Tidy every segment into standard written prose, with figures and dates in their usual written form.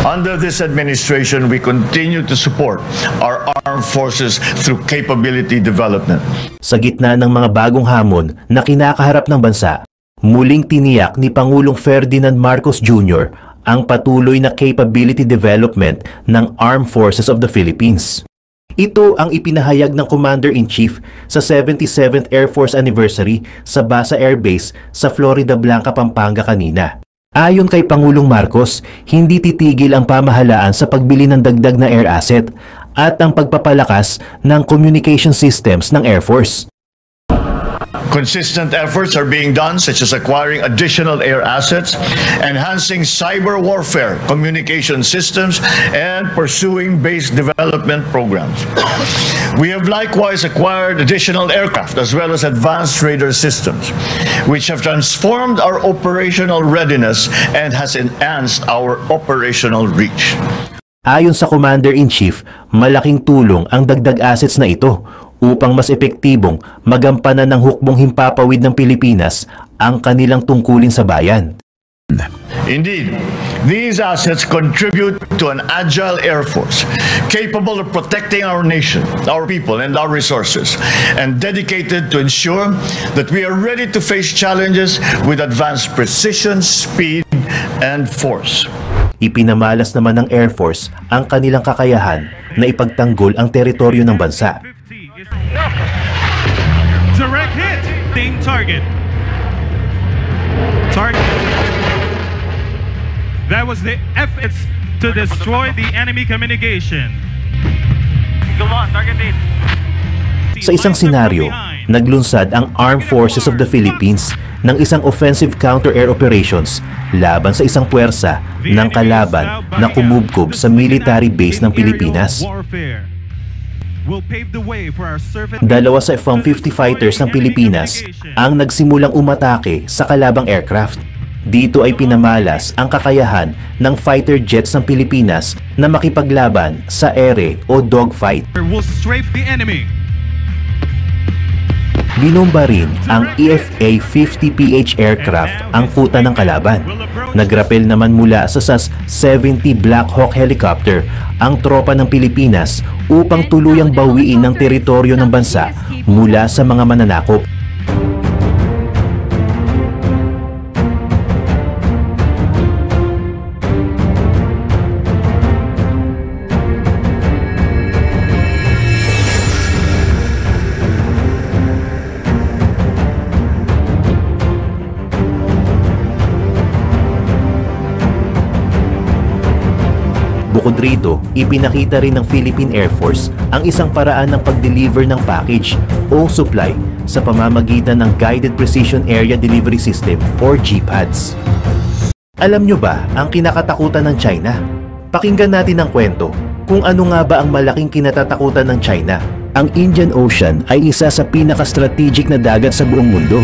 Under this administration, we continue to support our armed forces through capability development. Sa gitna ng mga bagong hamon na kinakaharap ng bansa, muling tiniyak ni Pangulong Ferdinand Marcos Jr. ang patuloy na capability development ng Armed Forces of the Philippines. Ito ang ipinahayag ng Commander-in-Chief sa 77th Air Force Anniversary sa Basa Air Base sa Florida Blanca, Pampanga kanina. Ayon kay Pangulong Marcos, hindi titigil ang pamahalaan sa pagbili ng dagdag na air asset at ang pagpapalakas ng communication systems ng Air Force. Consistent efforts are being done, such as acquiring additional air assets, enhancing cyber warfare communication systems, and pursuing base development programs. We have likewise acquired additional aircraft as well as advanced radar systems, which have transformed our operational readiness and has enhanced our operational reach. Ayon sa Commander-in-Chief, malaking tulong ang dagdag assets na ito upang mas epektibong magampanan ng hukbong himpapawid ng Pilipinas ang kanilang tungkulin sa bayan. Indeed, these assets contribute to an agile Air Force capable of protecting our nation, our people, and our resources, and dedicated to ensure that we are ready to face challenges with advanced precision, speed, and force. Ipinamalas naman ng Air Force ang kanilang kakayahan na ipagtanggol ang teritoryo ng bansa. Direct hit. Same target. That was the efforts to destroy the enemy communication. Come on, target hit. Sa isang senaryo, naglunsad ang Armed Forces of the Philippines ng isang offensive counter-air operations laban sa isang puwersa ng kalaban na kumubkob sa military base ng Pilipinas. Dalawa sa F-150 fighters ng Pilipinas ang nagsimulang umatake sa kalabang aircraft. Dito ay pinamalas ang kakayahan ng fighter jets ng Pilipinas na makipaglaban sa ere o dogfight. Binomba rin ang EFA-50PH aircraft ang kuta ng kalaban. Nagrapel naman mula sa SAS-70 Black Hawk helicopter ang tropa ng Pilipinas upang tuluyang bawiin ang teritoryo ng bansa mula sa mga mananakop. Bukod rito, ipinakita rin ng Philippine Air Force ang isang paraan ng pag-deliver ng package o supply sa pamamagitan ng Guided Precision Area Delivery System or GPADS. Alam nyo ba ang kinakatakutan ng China? Pakinggan natin ang kwento kung ano nga ba ang malaking kinatatakutan ng China. Ang Indian Ocean ay isa sa pinaka-strategic na dagat sa buong mundo.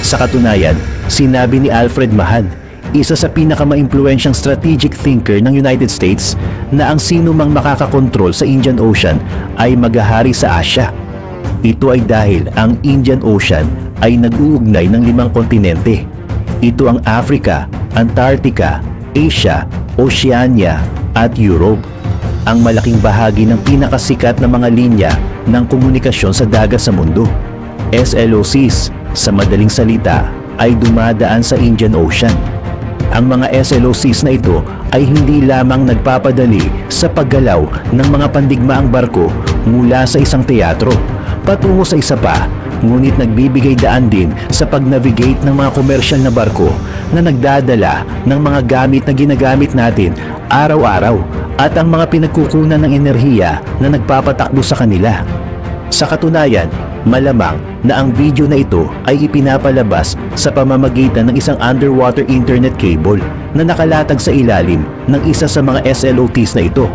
Sa katunayan, sinabi ni Alfred Mahan, isa sa pinaka-maimpluwensyang strategic thinker ng United States, na ang sino mang makakakontrol sa Indian Ocean ay maghahari sa Asia. Ito ay dahil ang Indian Ocean ay nag-uugnay ng 5 kontinente. Ito ang Africa, Antarctica, Asia, Oceania at Europe. Ang malaking bahagi ng pinakasikat na mga linya ng komunikasyon sa dagat sa mundo, SLOCs, sa madaling salita, ay dumadaan sa Indian Ocean. Ang mga SLOCs na ito ay hindi lamang nagpapadali sa paggalaw ng mga pandigmaang barko mula sa isang teatro patungo sa isa pa, ngunit nagbibigay daan din sa pag-navigate ng mga komersyal na barko na nagdadala ng mga gamit na ginagamit natin araw-araw at ang mga pinagkukunan ng enerhiya na nagpapatakbo sa kanila. Sa katunayan, malamang na ang video na ito ay ipinapalabas sa pamamagitan ng isang underwater internet cable na nakalatag sa ilalim ng isa sa mga SLOTs na ito.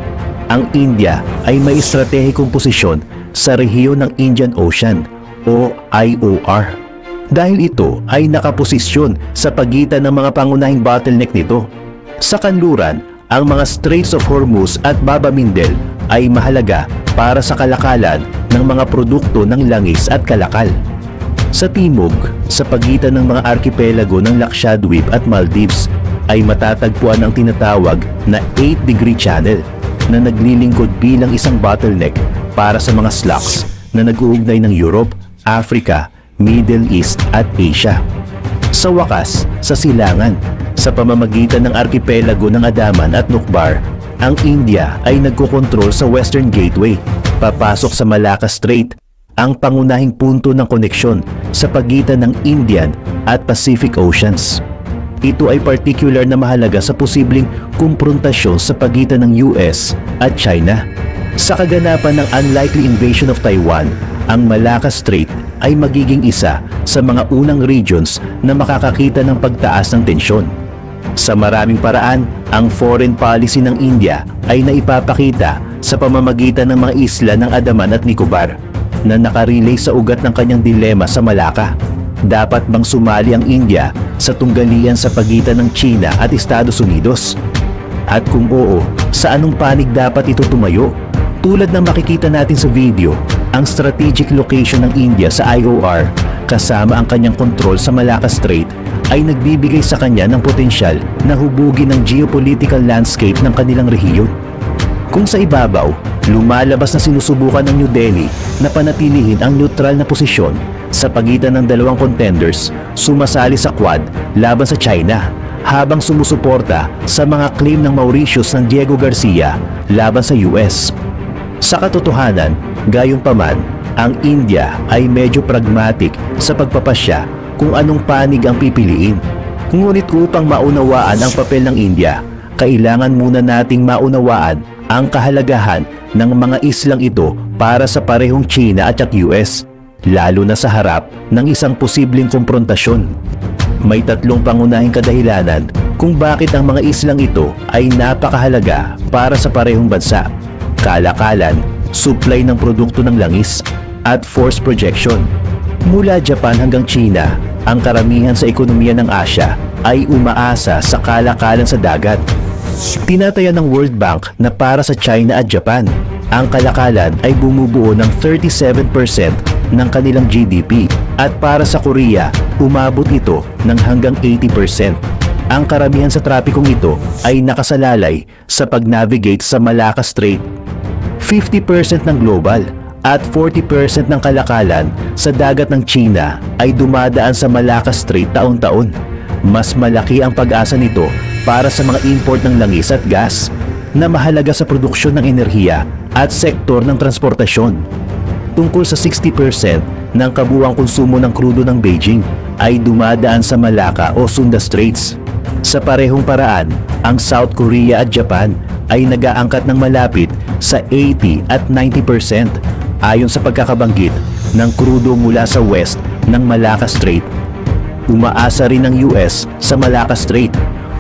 Ang India ay may estratehikong posisyon sa rehiyon ng Indian Ocean o IOR. Dahil ito ay nakaposisyon sa pagitan ng mga pangunahing bottleneck nito. Sa kanluran, ang mga Straits of Hormuz at Bab el-Mandeb ay mahalaga para sa kalakalan ng mga produkto ng langis at kalakal. Sa timog, sa pagitan ng mga arkipelago ng Lakshadweep at Maldives, ay matatagpuan ang tinatawag na 8-degree channel na naglilingkod bilang isang bottleneck para sa mga slocks na nag-uugnay ng Europe, Africa, Middle East at Asia. Sa wakas, sa silangan, sa pamamagitan ng arkipelago ng Andaman at Nicobar, ang India ay nagkokontrol sa Western Gateway, papasok sa Malacca Strait, ang pangunahing punto ng koneksyon sa pagitan ng Indian at Pacific Oceans. Ito ay particular na mahalaga sa posibleng kumprontasyon sa pagitan ng US at China. Sa kaganapan ng unlikely invasion of Taiwan, ang Malacca Strait ay magiging isa sa mga unang regions na makakakita ng pagtaas ng tensyon. Sa maraming paraan, ang foreign policy ng India ay naipapakita sa pamamagitan ng mga isla ng Andaman at Nicobar na nakarelay sa ugat ng kanyang dilema sa Malacca. Dapat bang sumali ang India sa tunggalian sa pagitan ng China at Estados Unidos? At kung oo, sa anong panig dapat ito tumayo? Tulad ng makikita natin sa video, ang strategic location ng India sa IOR kasama ang kanyang kontrol sa Malacca Strait ay nagbibigay sa kanya ng potensyal na hubugin ng geopolitical landscape ng kanilang rehiyon. Kung sa ibabaw, lumalabas na sinusubukan ng New Delhi na panatilihin ang neutral na posisyon sa pagitan ng dalawang contenders sumasali sa Quad laban sa China, habang sumusuporta sa mga claim ng Mauritius ng Diego Garcia laban sa US. Sa katotohanan, gayunpaman, ang India ay medyo pragmatic sa pagpapasya kung anong panig ang pipiliin. Ngunit upang maunawaan ang papel ng India, kailangan muna nating maunawaan ang kahalagahan ng mga islang ito para sa parehong China at US, lalo na sa harap ng isang posibleng komprontasyon. May tatlong pangunahing kadahilanan kung bakit ang mga islang ito ay napakahalaga para sa parehong bansa: kalakalan, supply ng produkto ng langis, at force projection. Mula Japan hanggang China, ang karamihan sa ekonomiya ng Asya ay umaasa sa kalakalan sa dagat. Tinataya ng World Bank na para sa China at Japan, ang kalakalan ay bumubuo ng 37% ng kanilang GDP, at para sa Korea, umabot ito ng hanggang 80%. Ang karamihan sa trapikong ito ay nakasalalay sa pag-navigate sa Malacca Strait. 50% ng global at 40% ng kalakalan sa dagat ng China ay dumadaan sa Malacca Strait taon-taon. Mas malaki ang pag-asa nito para sa mga import ng langis at gas na mahalaga sa produksyon ng enerhiya at sektor ng transportasyon. Tungkol sa 60% ng kabuuang konsumo ng krudo ng Beijing ay dumadaan sa Malacca o Sunda Straits. Sa parehong paraan, ang South Korea at Japan ay nag-aangkat ng malapit sa 80 at 90% ayon sa pagkakabanggit ng krudo mula sa west ng Malacca Strait. Umaasa rin ang US sa Malacca Strait.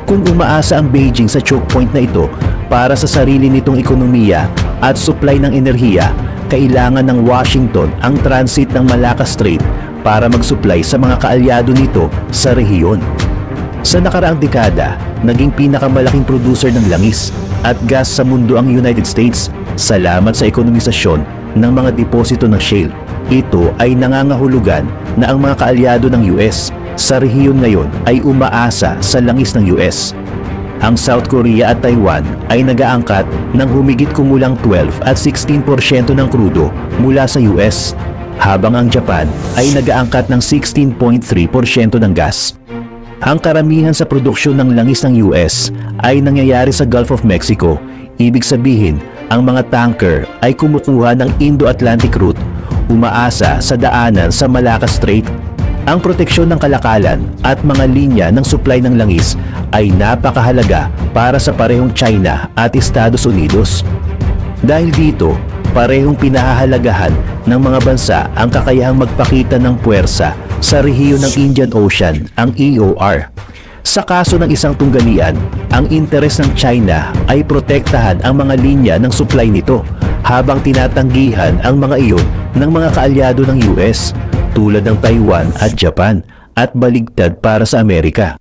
Kung umaasa ang Beijing sa choke point na ito para sa sarili nitong ekonomiya at supply ng enerhiya, kailangan ng Washington ang transit ng Malacca Strait para mag-supply sa mga kaalyado nito sa rehiyon. Sa nakaraang dekada, naging pinakamalaking producer ng langis at gas sa mundo ang United States salamat sa ekonomisasyon ng mga deposito ng shale. Ito ay nangangahulugan na ang mga kaalyado ng US sa rehiyon ngayon ay umaasa sa langis ng US. Ang South Korea at Taiwan ay nag-aangkat ng humigit kumulang 12 at 16% ng krudo mula sa US, habang ang Japan ay nag-aangkat ng 16.3% ng gas. Ang karamihan sa produksyon ng langis ng US ay nangyayari sa Gulf of Mexico. Ibig sabihin, ang mga tanker ay kumukuha ng Indo-Atlantic route, umaasa sa daanan sa Malacca Strait. Ang proteksyon ng kalakalan at mga linya ng supply ng langis ay napakahalaga para sa parehong China at Estados Unidos. Dahil dito, parehong pinahahalagahan ng mga bansa ang kakayahang magpakita ng puwersa sa rehiyon ng Indian Ocean, ang EOR. Sa kaso ng isang tunggalian, ang interes ng China ay protektahan ang mga linya ng supply nito, habang tinatanggihan ang mga iyon ng mga kaalyado ng US tulad ng Taiwan at Japan, at baligtad para sa Amerika.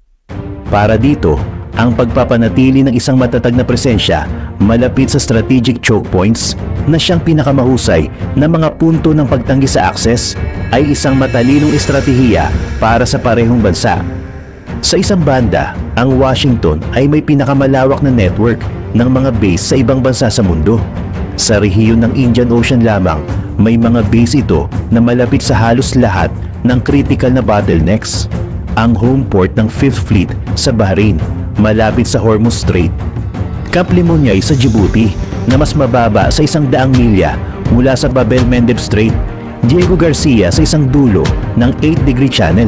Para dito, ang pagpapanatili ng isang matatag na presensya malapit sa strategic choke points na siyang pinakamahusay na mga punto ng pagtanggi sa access ay isang matalinong estratehiya para sa parehong bansa. Sa isang banda, ang Washington ay may pinakamalawak na network ng mga base sa ibang bansa sa mundo. Sa rehiyon ng Indian Ocean lamang, may mga base ito na malapit sa halos lahat ng critical na bottlenecks. Ang home port ng 5th Fleet sa Bahrain, malapit sa Hormuz Strait. Camp Lemonnier sa Djibouti, na mas mababa sa 100 milya mula sa Bab el-Mandeb Strait. Diego Garcia sa isang dulo ng 8-degree channel.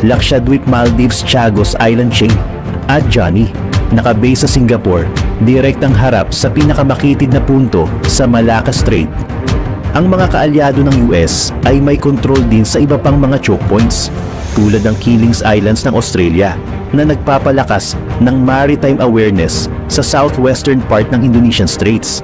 Lakshadweep Maldives Chagos Island Chain. At Johnny, nakabase sa Singapore, direktang harap sa pinakamakitid na punto sa Malacca Strait. Ang mga kaalyado ng US ay may control din sa iba pang mga choke points, tulad ng Keelings Islands ng Australia, na nagpapalakas ng maritime awareness sa southwestern part ng Indonesian Straits.